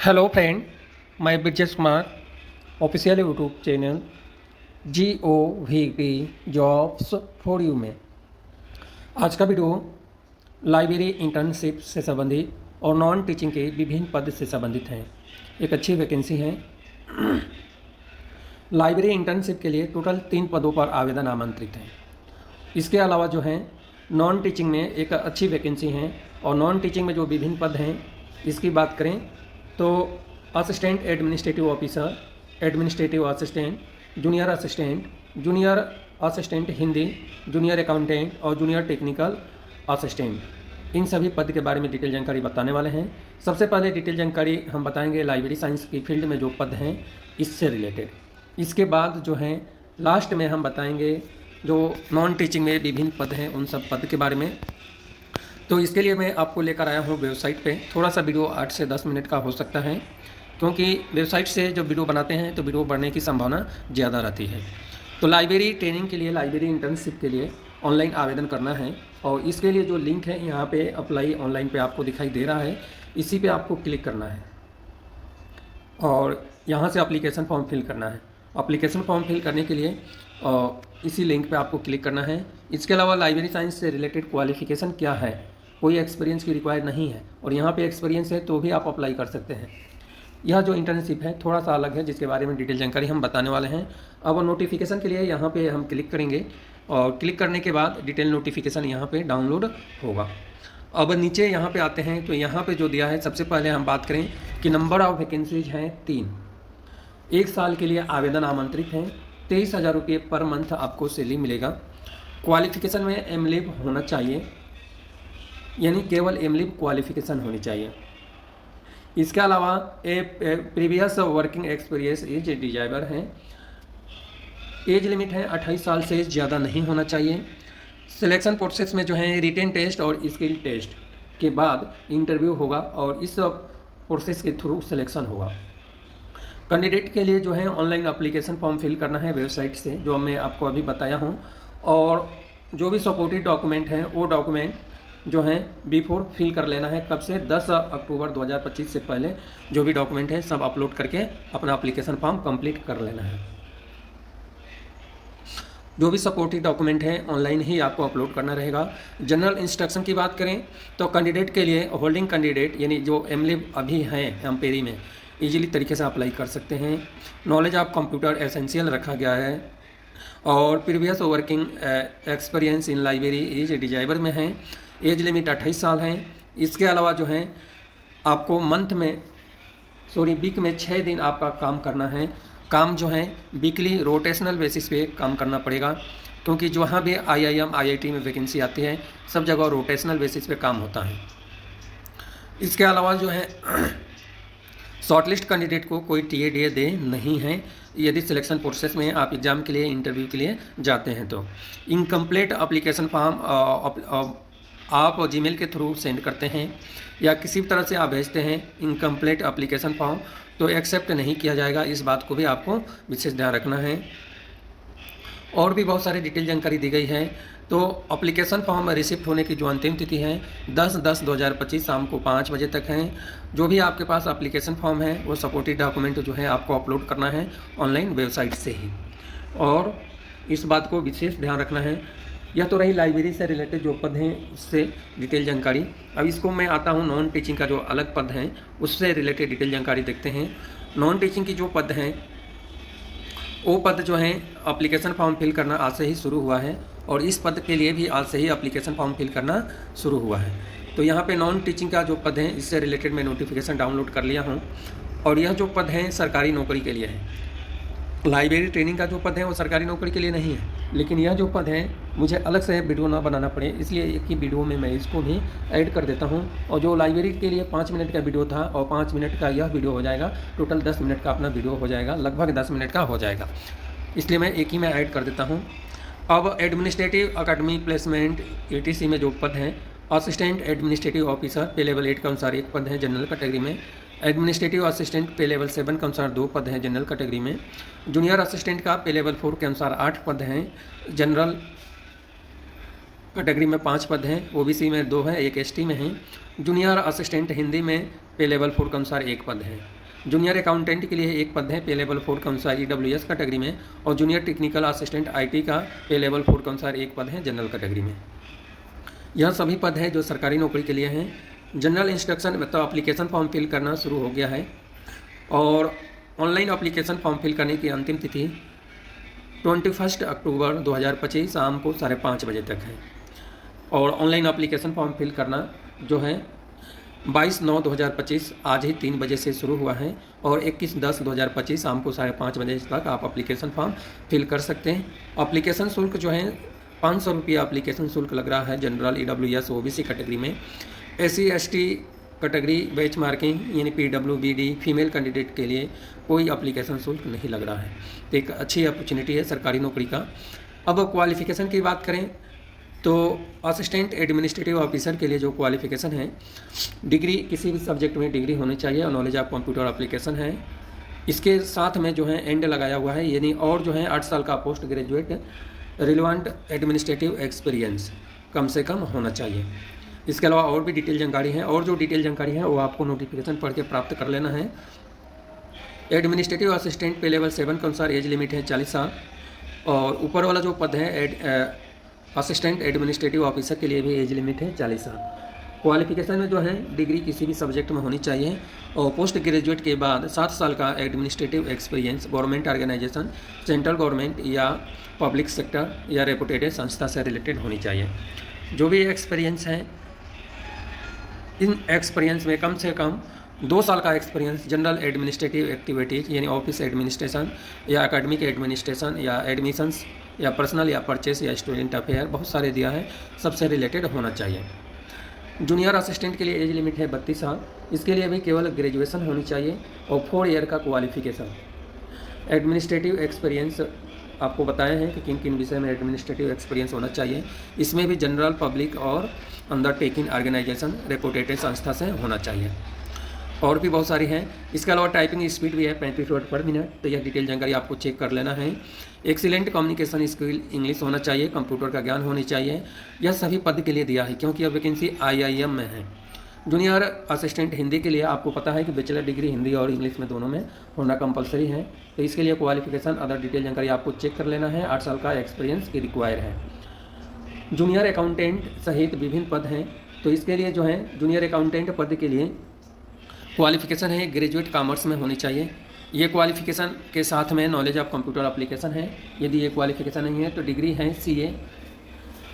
Hello friend, मैं Brajesh Kumar official YouTube channel GOVP jobs for you में आज का वीडियो लाइब्रेरी इंटर्नशिप से संबंधित और नॉन टीचिंग के विभिन्न पद से संबंधित हैं। एक अच्छी वैकेंसी है। लाइब्रेरी इंटर्नशिप के लिए टोटल 3 पदों पर आवेदन आमंत्रित हैं। इसके अलावा जो है नॉन टीचिंग में एक अच्छी वैकेंसी है और नॉन टीचिंग में जो विभिन्न पद हैं इसकी बात करें तो assistant administrative officer, administrative assistant, junior assistant Hindi, junior accountant और जूनियर टेक्निकल असिस्टेंट, इन सभी पद के बारे में डिटेल जानकारी बताने वाले हैं। सबसे पहले डिटेल जानकारी हम बताएंगे लाइब्रेरी साइंस की फील्ड में जो पद हैं इससे रिलेटेड। इसके बाद जो है लास्ट में हम बताएंगे जो नॉन टीचिंग में विभिन्न पद हैं उन सब पद के बारे में। तो इसके लिए मैं आपको लेकर आया हूँ वेबसाइट पे। थोड़ा सा वीडियो 8 से 10 मिनट का हो सकता है क्योंकि वेबसाइट से जब वीडियो बनाते हैं तो वीडियो बढ़ने की संभावना ज़्यादा रहती है। तो लाइब्रेरी ट्रेनिंग के लिए, लाइब्रेरी इंटर्नशिप के लिए ऑनलाइन आवेदन करना है और इसके लिए जो लिंक है यहाँ पे अप्लाई ऑनलाइन पे आपको दिखाई दे रहा है, इसी पे आपको क्लिक करना है और यहाँ से एप्लीकेशन फॉर्म फिल करना है। एप्लीकेशन फॉर्म फिल करने के लिए इसी लिंक पे आपको क्लिक करना है। इसके अलावा लाइब्रेरी साइंस से रिलेटेड क्वालिफ़िकेशन क्या है, कोई एक्सपीरियंस की रिक्वायर नहीं है और यहाँ पे एक्सपीरियंस है तो भी आप अप्लाई कर सकते हैं। यह जो इंटर्नशिप है थोड़ा सा अलग है जिसके बारे में डिटेल जानकारी हम बताने वाले हैं। अब नोटिफिकेशन के लिए यहाँ पे हम क्लिक करेंगे और क्लिक करने के बाद डिटेल नोटिफिकेशन यहाँ पे डाउनलोड होगा। अब नीचे यहाँ पे आते हैं तो यहाँ पे जो दिया है, सबसे पहले हम बात करें कि नंबर ऑफ वैकेंसीज हैं 3। 1 साल के लिए आवेदन आमंत्रित हैं। 23,000 रुपये पर मंथ आपको सैलरी मिलेगा। क्वालिफिकेशन में एमलिब होना चाहिए, यानी केवल एमलिब क्वालिफिकेशन होनी चाहिए। इसके अलावा प्रीवियस वर्किंग एक्सपीरियंस एज डिजायबर है। एज लिमिट है 28 साल से ज़्यादा नहीं होना चाहिए। सिलेक्शन प्रोसेस में जो है रिटन टेस्ट और स्किल टेस्ट के बाद इंटरव्यू होगा और इस प्रोसेस के थ्रू सिलेक्शन होगा। कैंडिडेट के लिए जो है ऑनलाइन एप्लीकेशन फॉर्म फिल करना है वेबसाइट से, जो मैं आपको अभी बताया हूँ, और जो भी सपोर्टिव डॉक्यूमेंट हैं वो डॉक्यूमेंट जो हैं बिफोर फिल कर लेना है। कब से? 10 अक्टूबर 2025 से पहले जो भी डॉक्यूमेंट है सब अपलोड करके अपना एप्लीकेशन फॉर्म कंप्लीट कर लेना है। जो भी सपोर्टिव डॉक्यूमेंट है ऑनलाइन ही आपको अपलोड करना रहेगा। जनरल इंस्ट्रक्शन की बात करें तो कैंडिडेट के लिए होल्डिंग कैंडिडेट यानी जो एमलिब अभी हैं एम्पेरी में ईजिली तरीके से अप्लाई कर सकते हैं। नॉलेज ऑफ कंप्यूटर एसेंशियल रखा गया है और previous working experience in library as desirable में है। एज लिमिट 28 साल है। इसके अलावा जो है आपको वीक में 6 दिन आपका काम करना है। काम जो है वीकली रोटेशनल बेसिस पे काम करना पड़ेगा क्योंकि जहाँ भी IIM IIT में वैकेंसी आती है सब जगह रोटेशनल बेसिस पे काम होता है। इसके अलावा जो है शॉर्टलिस्ट कैंडिडेट को कोई TA नहीं है यदि सिलेक्शन प्रोसेस में आप एग्ज़ाम के लिए, इंटरव्यू के लिए जाते हैं तो। इनकम्प्लीट एप्लीकेशन फॉर्म आप जीमेल के थ्रू सेंड करते हैं या किसी भी तरह से आप भेजते हैं इनकम्प्लीट एप्लीकेशन फॉर्म तो एक्सेप्ट नहीं किया जाएगा। इस बात को भी आपको विशेष ध्यान रखना है। और भी बहुत सारी डिटेल जानकारी दी गई है। तो एप्लीकेशन फॉर्म रिसिप्ट होने की जो अंतिम तिथि है 10/10/2025 शाम को 5 बजे तक है। जो भी आपके पास एप्लीकेशन फॉर्म है वो सपोर्टिव डॉक्यूमेंट जो है आपको अपलोड करना है ऑनलाइन वेबसाइट से ही, और इस बात को विशेष ध्यान रखना है। यह तो रही लाइब्रेरी से रिलेटेड जो पद हैं उससे डिटेल जानकारी। अब इसको मैं आता हूँ नॉन टीचिंग का जो अलग पद हैं उससे रिलेटेड डिटेल जानकारी देखते हैं। नॉन टीचिंग की जो पद हैं वो पद जो हैं एप्लीकेशन फॉर्म फिल करना आज से ही शुरू हुआ है और इस पद के लिए भी आज से ही एप्लीकेशन फॉर्म फिल करना शुरू हुआ है। तो यहाँ पे नॉन टीचिंग का जो पद है इससे रिलेटेड मैं नोटिफिकेशन डाउनलोड कर लिया हूँ और यह जो पद हैं सरकारी नौकरी के लिए है। लाइब्रेरी ट्रेनिंग का जो पद है वो सरकारी नौकरी के लिए नहीं है, लेकिन यह जो पद है मुझे अलग से वीडियो ना बनाना पड़े इसलिए एक ही वीडियो में मैं इसको भी ऐड कर देता हूं। और जो लाइब्रेरी के लिए 5 मिनट का वीडियो था और 5 मिनट का यह वीडियो हो जाएगा, टोटल 10 मिनट का अपना वीडियो हो जाएगा, लगभग 10 मिनट का हो जाएगा, इसलिए मैं एक ही में ऐड कर देता हूँ। अब एडमिनिस्ट्रेटिव अकेडमिक प्लेसमेंट ATC में जो पद हैं असिस्टेंट एडमिनिस्ट्रेटिव ऑफिसर पे लेवल 8 के अनुसार 1 पद है जनरल कैटेगरी में। एडमिनिस्ट्रेटिव असिस्टेंट पे लेवल 7 के अनुसार 2 पद हैं जनरल कैटेगरी में। जूनियर असिस्टेंट का पे लेवल 4 के अनुसार 8 पद हैं जनरल कैटेगरी में 5 पद हैं, ओबीसी में 2 है, 1 एसटी में है। जूनियर असिस्टेंट हिंदी में पे लेवल 4 के अनुसार 1 पद है। जूनियर अकाउंटेंट के लिए 1 पद है पे लेवल 4 के अनुसार ईडब्ल्यूएस कैटेगरी में, और जूनियर टेक्निकल असिस्टेंट आईटी का पे लेवल 4 के अनुसार 1 पद है जनरल कैटेगरी में। यह सभी पद है जो सरकारी नौकरी के लिए हैं। जनरल इंस्ट्रक्शन मतलब एप्लीकेशन फॉर्म फिल करना शुरू हो गया है, और ऑनलाइन एप्लीकेशन फॉर्म फिल करने की अंतिम तिथि 21 अक्टूबर 2025 शाम को 5:30 बजे तक है। और ऑनलाइन एप्लीकेशन फॉर्म फिल करना जो है 22/9/2025 आज ही 3 बजे से शुरू हुआ है, और 21/10/2025 शाम को 5:30 बजे तक आप एप्लीकेशन फॉर्म फिल कर सकते हैं। एप्लीकेशन शुल्क जो है 500 रुपया एप्लीकेशन शुल्क लग रहा है जनरल, ईडब्ल्यूएस, ओबीसी कैटेगरी में। SC ST category bench marking यानी पीडब्ल्यूबीडी फीमेल कैंडिडेट के लिए कोई एप्लीकेशन शुल्क नहीं लग रहा है। तो एक अच्छी अपॉर्चुनिटी है सरकारी नौकरी का। अब क्वालिफ़िकेशन की बात करें तो असिस्टेंट एडमिनिस्ट्रेटिव ऑफिसर के लिए जो क्वालिफ़िकेशन है, डिग्री किसी भी सब्जेक्ट में डिग्री होनी चाहिए और नॉलेज ऑफ कंप्यूटर एप्लीकेशन है। इसके साथ में जो है एंड लगाया हुआ है, यानी और जो है 8 साल का post graduate relevant administrative experience कम से कम होना चाहिए। इसके अलावा और भी डिटेल जानकारी है, और जो डिटेल जानकारी है वो आपको नोटिफिकेशन पढ़ के प्राप्त कर लेना है। एडमिनिस्ट्रेटिव असिस्टेंट पे लेवल 7 के अनुसार एज लिमिट है 40 साल, और ऊपर वाला जो पद है असिस्टेंट एडमिनिस्ट्रेटिव ऑफिसर के लिए भी एज लिमिट है 40 साल। क्वालिफिकेशन में जो है डिग्री किसी भी सब्जेक्ट में होनी चाहिए, और पोस्ट ग्रेजुएट के बाद 7 साल का administrative experience government organisation, central government या पब्लिक सेक्टर या रेपुटेड संस्था से रिलेटेड होनी चाहिए। जो भी एक्सपीरियंस है, इन एक्सपीरियंस में कम से कम 2 साल का एक्सपीरियंस जनरल एडमिनिस्ट्रेटिव एक्टिविटीज़ यानी ऑफिस एडमिनिस्ट्रेशन या एकेडमिक एडमिनिस्ट्रेशन या एडमिशंस या पर्सनल या परचेस या स्टूडेंट अफेयर, बहुत सारे दिया है, सबसे रिलेटेड होना चाहिए। जूनियर असिस्टेंट के लिए एज लिमिट है 32 साल, इसके लिए भी केवल ग्रेजुएशन होनी चाहिए और 4 ईयर का क्वालिफिकेशन। एडमिनिस्ट्रेटिव एक्सपीरियंस आपको बताया है कि किन किन विषय में एडमिनिस्ट्रेटिव एक्सपीरियंस होना चाहिए। इसमें भी जनरल, पब्लिक और अंडरटेकिंग ऑर्गेनाइजेशन, रेपुटेड संस्था से होना चाहिए। और भी बहुत सारी हैं। इसके अलावा टाइपिंग स्पीड भी है 35 वर्ड पर मिनट, तो यह डिटेल जानकारी आपको चेक कर लेना है। एक्सीलेंट कम्युनिकेशन स्किल इंग्लिश होना चाहिए, कंप्यूटर का ज्ञान होनी चाहिए। यह सभी पद के लिए दिया है क्योंकि यह वैकेंसी IIM में है। जूनियर असिस्टेंट हिंदी के लिए आपको पता है कि बैचलर डिग्री हिंदी और इंग्लिश में दोनों में होना कंपलसरी है, तो इसके लिए क्वालिफिकेशन अदर डिटेल जानकारी आपको चेक कर लेना है। 8 साल का एक्सपीरियंस की रिक्वायर है। जूनियर अकाउंटेंट सहित विभिन्न पद हैं, तो इसके लिए जो है जूनियर अकाउंटेंट पद के लिए क्वालिफिकेशन है ग्रेजुएट कॉमर्स में होनी चाहिए। ये क्वालिफिकेशन के साथ में नॉलेज ऑफ कंप्यूटर एप्लीकेशन है। यदि ये क्वालिफिकेशन नहीं है तो डिग्री है CA,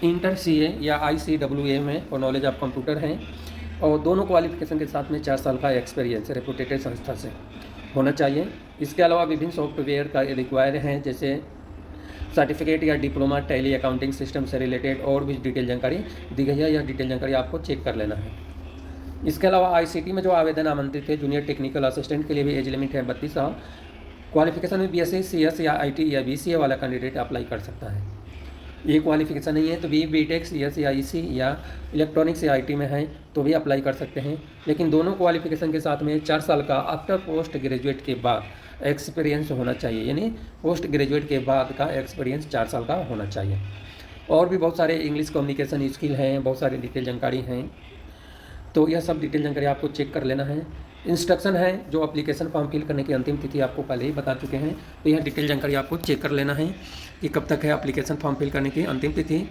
इंटर CA या ICWA में, और नॉलेज ऑफ कंप्यूटर है। और दोनों क्वालिफिकेशन के साथ में 4 साल का एक्सपीरियंस रेपुटेड संस्था से होना चाहिए। इसके अलावा विभिन्न सॉफ्टवेयर का रिक्वायर है, जैसे सर्टिफिकेट या डिप्लोमा टैली अकाउंटिंग सिस्टम से रिलेटेड और भी डिटेल जानकारी दी गई है। यह डिटेल जानकारी आपको चेक कर लेना है। इसके अलावा ICT में जो आवेदन आमंत्रित है, जूनियर टेक्निकल असिस्टेंट के लिए भी एज लिमिट है 32 साल। क्वालिफिकेशन में BSc CS या IT या BCA वाला कैंडिडेट अप्लाई कर सकता है। ये क्वालिफिकेशन नहीं है तो BTech CS या IC या इलेक्ट्रॉनिक्स या IT में है तो भी अप्लाई कर सकते हैं। लेकिन दोनों क्वालिफिकेशन के साथ में 4 साल का आफ्टर पोस्ट ग्रेजुएट के बाद एक्सपीरियंस होना चाहिए, यानी पोस्ट ग्रेजुएट के बाद का एक्सपीरियंस 4 साल का होना चाहिए। और भी बहुत सारे इंग्लिश कम्युनिकेशन स्किल हैं, बहुत सारी डिटेल जानकारी हैं, तो यह सब डिटेल जानकारी आपको चेक कर लेना है। इंस्ट्रक्शन है जो एप्लीकेशन फॉर्म फिल करने की अंतिम तिथि आपको पहले ही बता चुके हैं, तो यह डिटेल जानकारी आपको चेक कर लेना है कि कब तक है एप्लीकेशन फॉर्म फिल करने की अंतिम तिथि।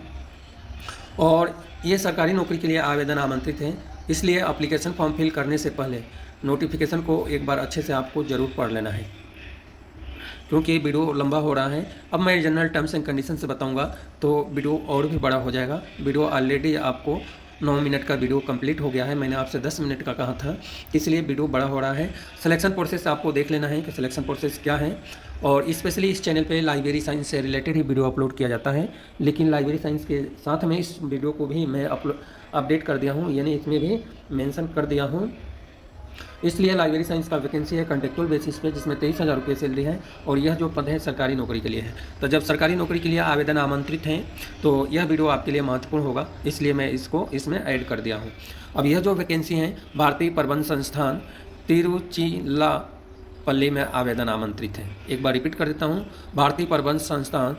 और ये सरकारी नौकरी के लिए आवेदन आमंत्रित है, इसलिए एप्लीकेशन फॉर्म फिल करने से पहले नोटिफिकेशन को एक बार अच्छे से आपको ज़रूर पढ़ लेना है, क्योंकि वीडियो लंबा हो रहा है। अब मैं जनरल टर्म्स एंड कंडीशन से बताऊंगा तो वीडियो और भी बड़ा हो जाएगा। वीडियो ऑलरेडी आपको 9 मिनट का वीडियो कंप्लीट हो गया है, मैंने आपसे 10 मिनट का कहा था, इसलिए वीडियो बड़ा हो रहा है। सिलेक्शन प्रोसेस आपको देख लेना है कि सिलेक्शन प्रोसेस क्या है, और स्पेशली इस चैनल पे लाइब्रेरी साइंस से रिलेटेड ही वीडियो अपलोड किया जाता है। लेकिन लाइब्रेरी साइंस के साथ में इस वीडियो को भी मैं अपडेट कर दिया हूँ, यानी इसमें भी मेंशन कर दिया हूँ। इसलिए लाइब्रेरी साइंस का वैकेंसी है कॉन्ट्रेक्चुअल बेसिस पे, जिसमें 23,000 रुपये सैलरी है, और यह जो पद है सरकारी नौकरी के लिए है। तो जब सरकारी नौकरी के लिए आवेदन आमंत्रित हैं तो यह वीडियो आपके लिए महत्वपूर्ण होगा, इसलिए मैं इसको इसमें ऐड कर दिया हूँ। अब यह जो वैकेंसी है भारतीय प्रबंध संस्थान तिरुचिरापल्ली में आवेदन आमंत्रित है। एक बार रिपीट कर देता हूँ, भारतीय प्रबंध संस्थान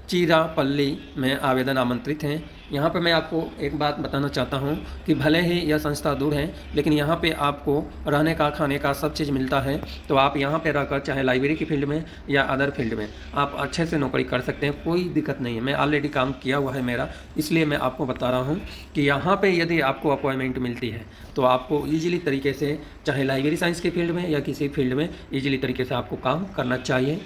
चीरापल्ली में आवेदन आमंत्रित हैं। यहाँ पे मैं आपको एक बात बताना चाहता हूँ कि भले ही यह संस्था दूर है, लेकिन यहाँ पे आपको रहने का, खाने का सब चीज़ मिलता है। तो आप यहाँ पे रहकर चाहे लाइब्रेरी की फील्ड में या अदर फील्ड में आप अच्छे से नौकरी कर सकते हैं, कोई दिक्कत नहीं है। मैं ऑलरेडी काम किया हुआ है मेरा, इसलिए मैं आपको बता रहा हूँ कि यहाँ पर यदि आपको अपॉइंटमेंट मिलती है तो आपको ईजिली तरीके से, चाहे लाइब्रेरी साइंस की फील्ड में या किसी फील्ड में, ईजिली तरीके से आपको काम करना चाहिए।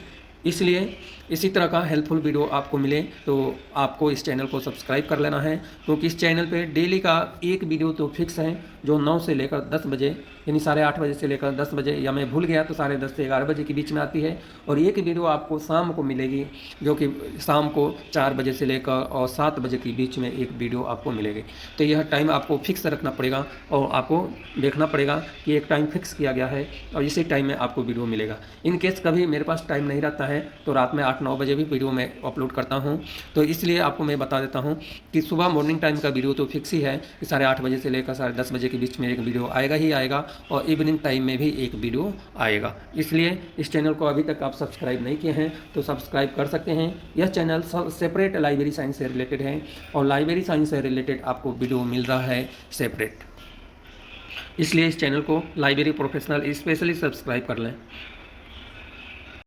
इसलिए इसी तरह का हेल्पफुल वीडियो आपको मिले तो आपको इस चैनल को सब्सक्राइब कर लेना है, क्योंकि इस चैनल पे डेली का एक वीडियो तो फिक्स है जो 9 से लेकर 10 बजे, यानी 8:30 बजे से लेकर 10 बजे, या मैं भूल गया तो 10:30 से 11 बजे के बीच में आती है। और एक वीडियो आपको शाम को मिलेगी जो कि शाम को 4 बजे से लेकर और 7 बजे के बीच में एक वीडियो आपको मिलेगी। तो यह टाइम आपको फिक्स रखना पड़ेगा और आपको देखना पड़ेगा कि एक टाइम फिक्स किया गया है और इसी टाइम में आपको वीडियो मिलेगा। इन केस कभी मेरे पास टाइम नहीं रहता है तो रात में 8-9 बजे भी वीडियो मैं अपलोड करता हूं। तो इसलिए आपको मैं बता देता हूं कि सुबह मॉर्निंग टाइम का वीडियो तो फिक्स ही है कि 8:30 बजे से लेकर 10:30 बजे के बीच में एक वीडियो आएगा ही आएगा, और इवनिंग टाइम में भी एक वीडियो आएगा। इसलिए इस चैनल को अभी तक आप सब्सक्राइब नहीं किए हैं तो सब्सक्राइब कर सकते हैं। यह चैनल सेपरेट लाइब्रेरी साइंस से रिलेटेड है और लाइब्रेरी साइंस से रिलेटेड आपको वीडियो मिल रहा है सेपरेट। इसलिए इस चैनल को लाइब्रेरी प्रोफेशनल स्पेशली सब्सक्राइब कर लें।